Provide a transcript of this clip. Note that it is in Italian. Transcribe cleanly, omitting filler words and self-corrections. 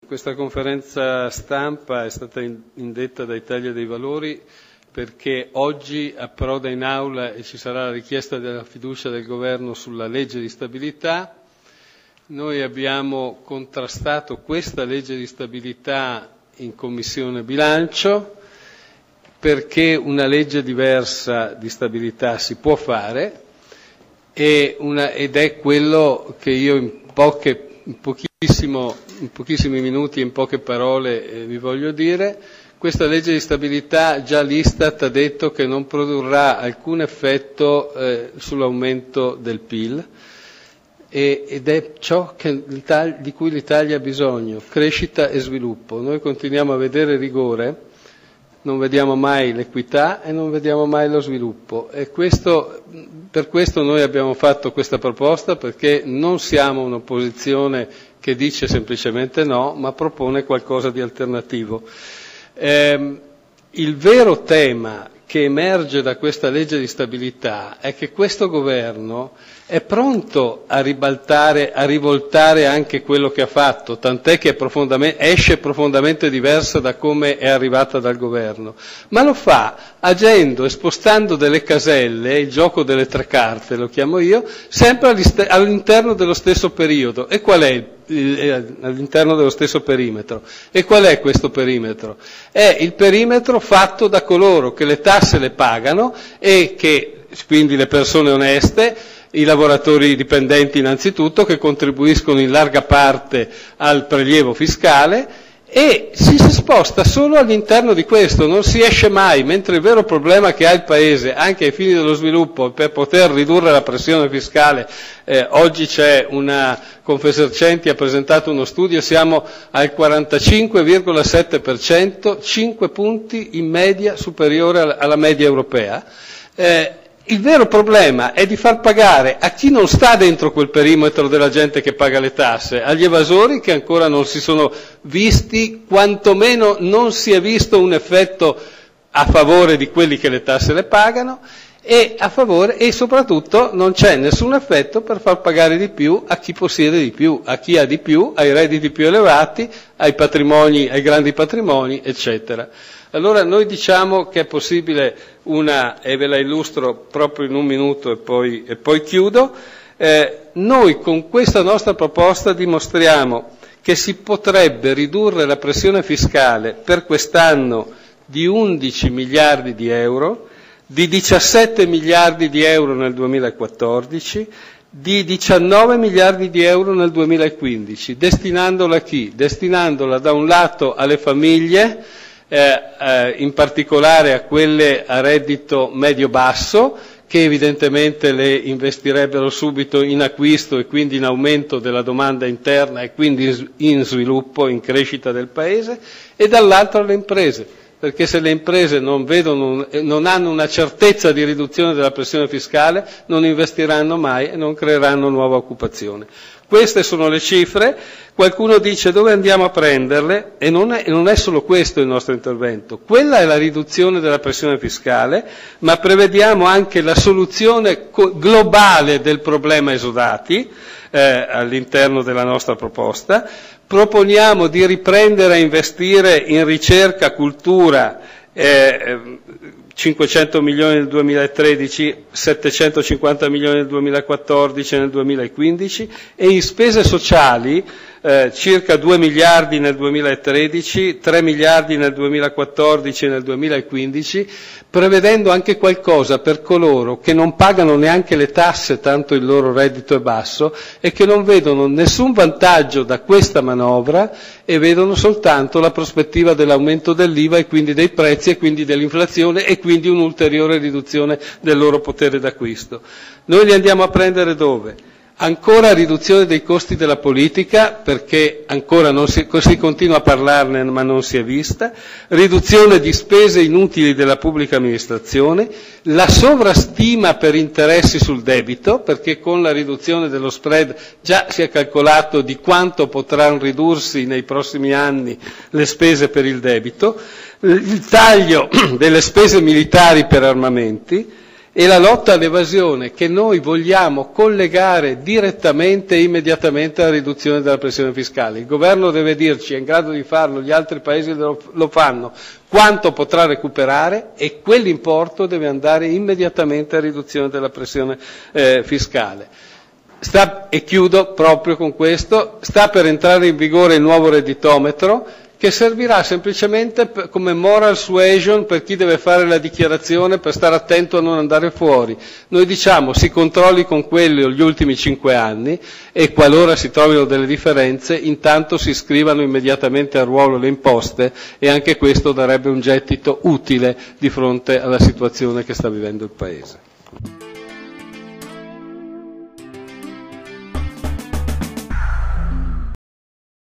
Questa conferenza stampa è stata indetta da Italia dei Valori perché oggi approda in aula e ci sarà la richiesta della fiducia del governo sulla legge di stabilità. Noi abbiamo contrastato questa legge di stabilità in Commissione Bilancio perché una legge diversa di stabilità si può fare ed è quello che io in pochissimi minuti e in poche parole vi voglio dire. Questa legge di stabilità già l'Istat ha detto che non produrrà alcun effetto sull'aumento del PIL ed è ciò di cui l'Italia ha bisogno, crescita e sviluppo. Noi continuiamo a vedere rigore, non vediamo mai l'equità e non vediamo mai lo sviluppo e per questo noi abbiamo fatto questa proposta, perché non siamo un'opposizione che dice semplicemente no, ma propone qualcosa di alternativo. Il vero tema che emerge da questa legge di stabilità è che questo governo è pronto a rivoltare anche quello che ha fatto, tant'è che esce profondamente diversa da come è arrivata dal governo, ma lo fa agendo e spostando delle caselle, il gioco delle tre carte lo chiamo io, sempre all'interno dello stesso periodo. E qual è all'interno dello stesso perimetro? E qual è questo perimetro? È il perimetro fatto da coloro che le tasse le pagano e che, quindi le persone oneste, i lavoratori dipendenti innanzitutto, che contribuiscono in larga parte al prelievo fiscale, e si sposta solo all'interno di questo, non si esce mai, mentre il vero problema che ha il Paese, anche ai fini dello sviluppo, per poter ridurre la pressione fiscale, oggi c'è Confesercenti ha presentato uno studio, siamo al 45,7%, 5 punti in media superiore alla media europea. Il vero problema è di far pagare a chi non sta dentro quel perimetro della gente che paga le tasse, agli evasori che ancora non si sono visti, quantomeno non si è visto un effetto a favore di quelli che le tasse le pagano, e soprattutto non c'è nessun effetto per far pagare di più a chi possiede di più, a chi ha di più, ai redditi più elevati, ai grandi patrimoni, eccetera. Allora noi diciamo che è possibile e ve la illustro proprio in un minuto e poi chiudo, noi con questa nostra proposta dimostriamo che si potrebbe ridurre la pressione fiscale per quest'anno di 11 miliardi di euro, di 17 miliardi di euro nel 2014, di 19 miliardi di euro nel 2015, destinandola a chi? Destinandola da un lato alle famiglie, in particolare a quelle a reddito medio-basso, che evidentemente le investirebbero subito in acquisto e quindi in aumento della domanda interna e quindi in sviluppo, in crescita del Paese, e dall'altro alle imprese, perché se le imprese non hanno una certezza di riduzione della pressione fiscale, non investiranno mai e non creeranno nuova occupazione. Queste sono le cifre. Qualcuno dice dove andiamo a prenderle, e non è solo questo il nostro intervento. Quella è la riduzione della pressione fiscale, ma prevediamo anche la soluzione globale del problema esodati all'interno della nostra proposta. Proponiamo di riprendere a investire in ricerca, cultura, 500 milioni nel 2013, 750 milioni nel 2014 e nel 2015, e in spese sociali circa 2 miliardi nel 2013, 3 miliardi nel 2014 e nel 2015, prevedendo anche qualcosa per coloro che non pagano neanche le tasse, tanto il loro reddito è basso, e che non vedono nessun vantaggio da questa manovra e vedono soltanto la prospettiva dell'aumento dell'IVA e quindi dei prezzi e quindi dell'inflazione e quindi un'ulteriore riduzione del loro potere d'acquisto. Noi li andiamo a prendere dove? Ancora riduzione dei costi della politica, perché ancora si continua a parlarne ma non si è vista, riduzione di spese inutili della pubblica amministrazione, la sovrastima per interessi sul debito, perché con la riduzione dello spread già si è calcolato di quanto potranno ridursi nei prossimi anni le spese per il debito, il taglio delle spese militari per armamenti, e la lotta all'evasione, che noi vogliamo collegare direttamente e immediatamente alla riduzione della pressione fiscale. Il governo deve dirci, è in grado di farlo, gli altri paesi lo fanno, quanto potrà recuperare, e quell'importo deve andare immediatamente a riduzione della pressione fiscale. E chiudo proprio con questo, sta per entrare in vigore il nuovo redditometro, che servirà semplicemente come moral suasion per chi deve fare la dichiarazione, per stare attento a non andare fuori. Noi diciamo si controlli con quello gli ultimi 5 anni e qualora si trovino delle differenze intanto si iscrivano immediatamente a ruolo le imposte, e anche questo darebbe un gettito utile di fronte alla situazione che sta vivendo il Paese.